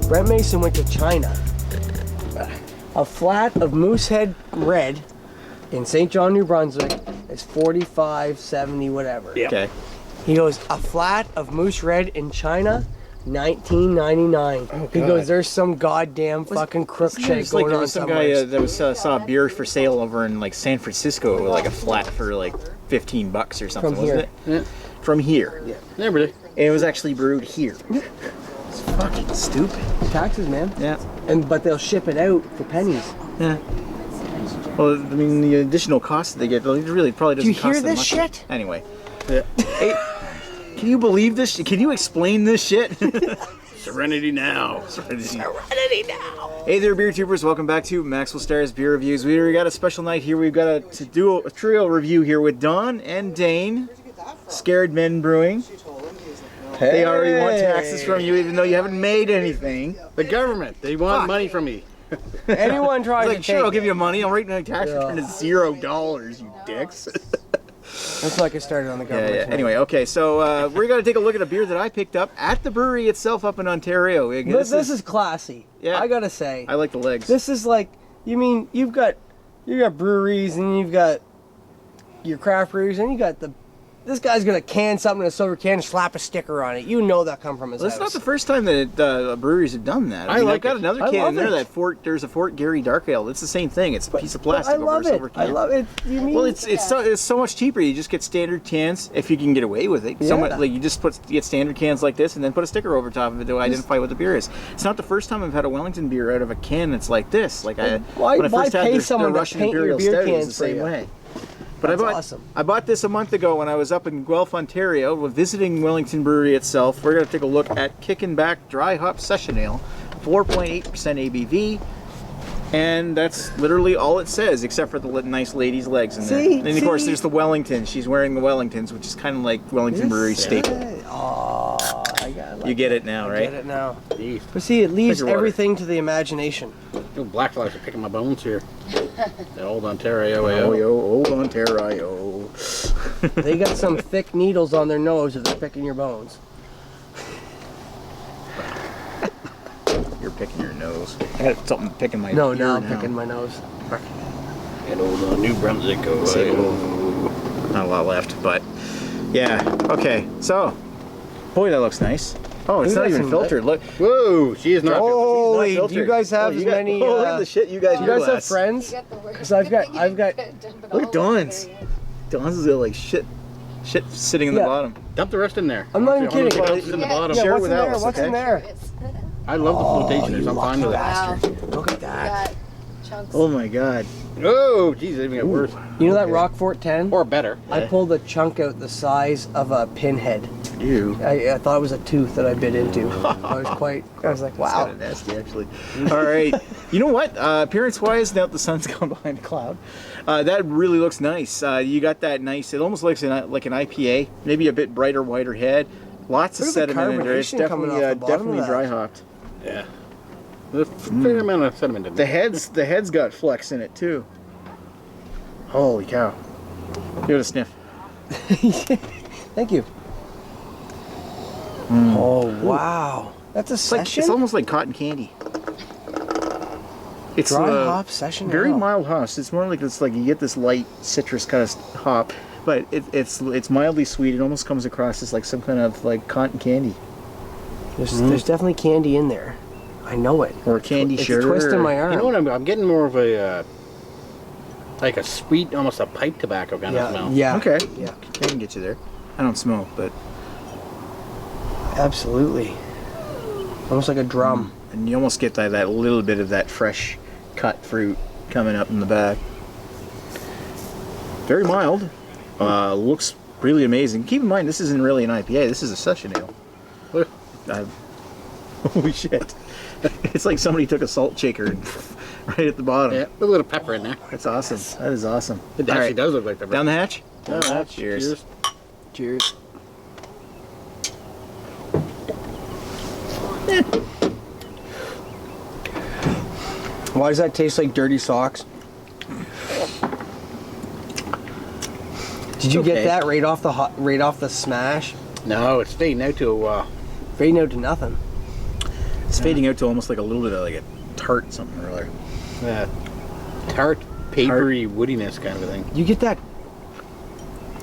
Brent Mason went to China. A flat of Moosehead Red in St. John, New Brunswick is $45.70 whatever. Yep. Okay. He goes, a flat of Moose Red in China, $19.99. Oh, he goes, there's some goddamn fucking crook shit going on some somewhere. guy that was saw a beer for sale over in like San Francisco with like a flat for like $15 or something, wasn't it? Yeah. From here. Yeah. Never did. And it was actually brewed here. It's fucking stupid. Taxes, man. Yeah. But they'll ship it out for pennies. Yeah. Well, I mean, the additional cost that they get, it really probably doesn't cost them much. Do you hear this shit? Anyway. Yeah. Hey, can you believe this? Can you explain this shit? Serenity now. Serenity now. Hey there, beer tubers. Welcome back to Maxwell Starr's Beer Reviews. We got a special night here. We've got to do a trio review here with Don and Dane, Scared Men Brewing. Hey. They already want taxes from you, even though you haven't made anything. The government, they want money from me. Anyone tries like, to sure, take I'll give you money. I'll write my tax return to $0, you dicks. That's like it started on the government. Yeah. Anyway, okay, so we're going to take a look at a beer that I picked up at the brewery itself up in Ontario. This is classy. Yeah. I got to say. I like the legs. This is like, you mean, you've got breweries and you've got your craft breweries and you got this guy's going to can something in a silver can and slap a sticker on it. You know that come from his house. It's not the first time that breweries have done that. I mean, I've got another can in there there's a Fort Gary Dark Ale. It's the same thing. It's a piece of plastic over a silver can. I love it. You mean, well, it's so much cheaper. You just get standard cans if you can get away with it. Yeah. Like you just get standard cans like this and then put a sticker over top of it to identify what the beer is. It's not the first time I've had a Wellington beer out of a can that's like this. Like when I first had their Russian Imperial Stout, it was the same way. But I bought this a month ago when I was up in Guelph, Ontario, visiting Wellington Brewery itself. We're going to take a look at Kickin Back Dry Hop Session Ale, 4.8% ABV, and that's literally all it says, except for the nice lady's legs in there. And of course, there's the Wellington. She's wearing the Wellingtons, which is kind of like Wellington Brewery staple. Oh, you get it now, right? I get it now. But see, it leaves everything to the imagination. Black flies are picking my bones here. The old Ontario. Old Ontario. They got some thick needles on their nose if they're picking your bones. You're picking your nose. I got something picking my nose. No, I'm picking my nose. And old New Brunswick. Not a lot left, but yeah. Okay, so boy, that looks nice. Oh, it's not even filtered. Look. Whoa, she is not. Holy, do you guys have as many? Look at the shit you guys. Do you guys have friends? Because I've got. Look at Dawn's. Dawn's is like shit sitting in the bottom. Dump the rest in there. I'm not even kidding. In the bottom. Yeah, what's in there? What's in there? I love the flotations. I'm fine with it. Look at that. Oh my god. Oh, geez, it even got worse. You know that Rockfort 10? Or better. I pulled a chunk out the size of a pinhead. Ew. I thought it was a tooth that I bit into. I was like, wow. That's kind of nasty, actually. All right. You know what? Appearance-wise, now that the sun's gone behind a cloud, that really looks nice. You got that nice, it almost looks like an IPA, maybe a bit brighter, whiter head. Lots of sediment in there. It's definitely dry hopped. Yeah. There's a fair amount of sediment in there. The head's got flex in it too. Holy cow. Give it a sniff. Thank you. Oh wow. That's a session? It's almost like cotton candy. It's dry hop session. Very mild hops. It's more like you get this light citrus kind of hop, but it's mildly sweet. It almost comes across as like some kind of like cotton candy. There's definitely candy in there. I know it. Or candy sugar. It's twisting my arm. You know what? I'm getting more of a like a sweet, almost a pipe tobacco kind of smell. Yeah. Okay. Yeah. I can get you there. I don't smoke, but absolutely. Almost like a drum. And you almost get that little bit of that fresh cut fruit coming up in the back. Very mild. Looks really amazing. Keep in mind, this isn't really an IPA. This is a session ale. Holy shit. It's like somebody took a salt shaker right at the bottom. Yeah, a little pepper in there. That's awesome. That is awesome. It actually does look like pepper. Down the hatch? Down the hatch. Cheers. Cheers. Why does that taste like dirty socks? Did you get that right off the smash? No, it's fading out to fading out to nothing. It's fading out to almost like a little bit of like a tart something or other. Yeah. Tart, papery woodiness kind of a thing. You get that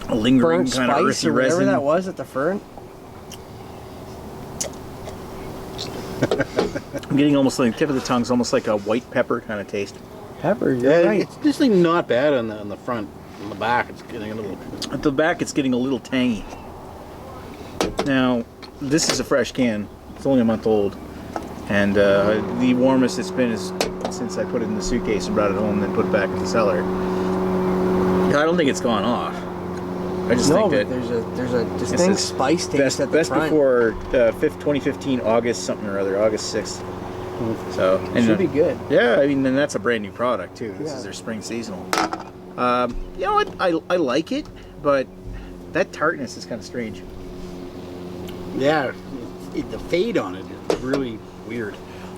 a lingering burnt kind of spice earthy or whatever resin. that was at the front. I'm getting almost like the tip of the tongue's almost like a white pepper kind of taste. Pepper, you're right. It's just like not bad on the front. On the back, it's getting a little. At the back, it's getting a little tangy. Now, this is a fresh can. It's only a month old, and the warmest it's been is since I put it in the suitcase and brought it home, and then put it back in the cellar. I don't think it's gone off. I just think that there's a distinct spice taste at the best front. before 2015 August something or other, August 6th. So It should be good. Yeah, I mean, and that's a brand new product too. This is their spring seasonal. You know what? I like it, but that tartness is kind of strange. Yeah, the fade on it is really weird.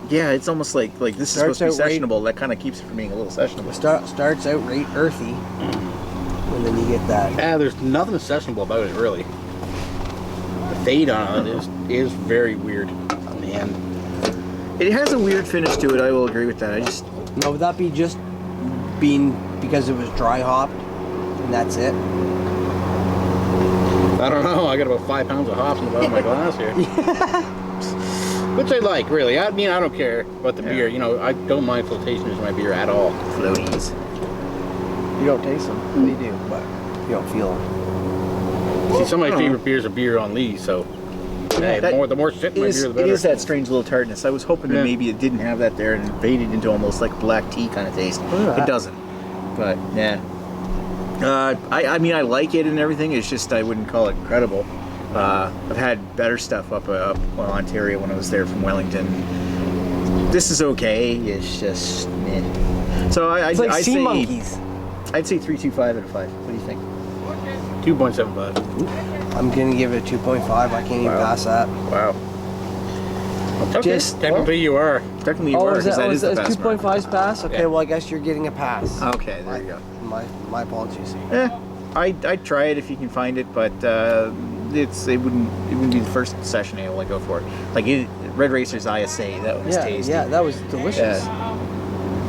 Yeah, it's almost like this is supposed to be sessionable. That kind of keeps it from being a little sessionable. Starts out right earthy, and then you get that. Yeah, there's nothing sessionable about it really. The fade on it is very weird, man. It has a weird finish to it. I will agree with that. I just Now, would that be just being because it was dry hopped, and that's it? I don't know. I got about 5 pounds of hops in the bottom of my glass here. Which I like, really. I mean, I don't care about the beer. You know, I don't mind flotations in my beer at all. floaties. You don't taste them. Well, you do, but you don't feel them. See, some of my favorite beers are beer on lees, so hey, the more shit in my beer, the better. It is that strange little tartness. I was hoping that maybe it didn't have that there and it faded into almost like black tea kind of taste. It doesn't. But, yeah. I mean, I like it and everything. It's just I wouldn't call it incredible. I've had better stuff up Ontario when I was there from Wellington. This is okay. It's just meh. So It's like sea monkeys. I'd say 3.25 out of 5. What do you think? 2.75. I'm gonna give it a 2.5. I can't even pass that. Wow. Okay. Technically, you are. Technically, you are, because that is the pass 2.5's pass? Okay, well, I guess you're getting a pass. Okay, there you go. My apologies. Yeah, I'd try it if you can find it, but it wouldn't be the first session ale I go for. Like Red Racer's ISA, that was tasty. Yeah, that was delicious.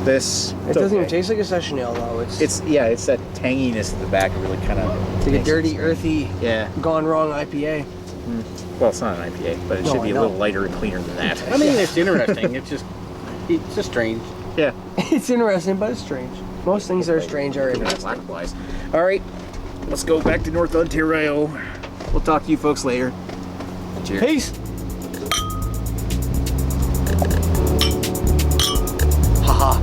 It doesn't even taste like a session ale though. It's that tanginess at the back. It really kind of like a dirty, earthy, gone wrong IPA. Well, it's not an IPA, but it should be a little lighter and cleaner than that. I mean, it's interesting. It's just strange. Yeah, it's interesting, but it's strange. Most things that are strange are interesting. Likewise. All right, let's go back to North Ontario. We'll talk to you folks later. Cheers. Peace. Haha.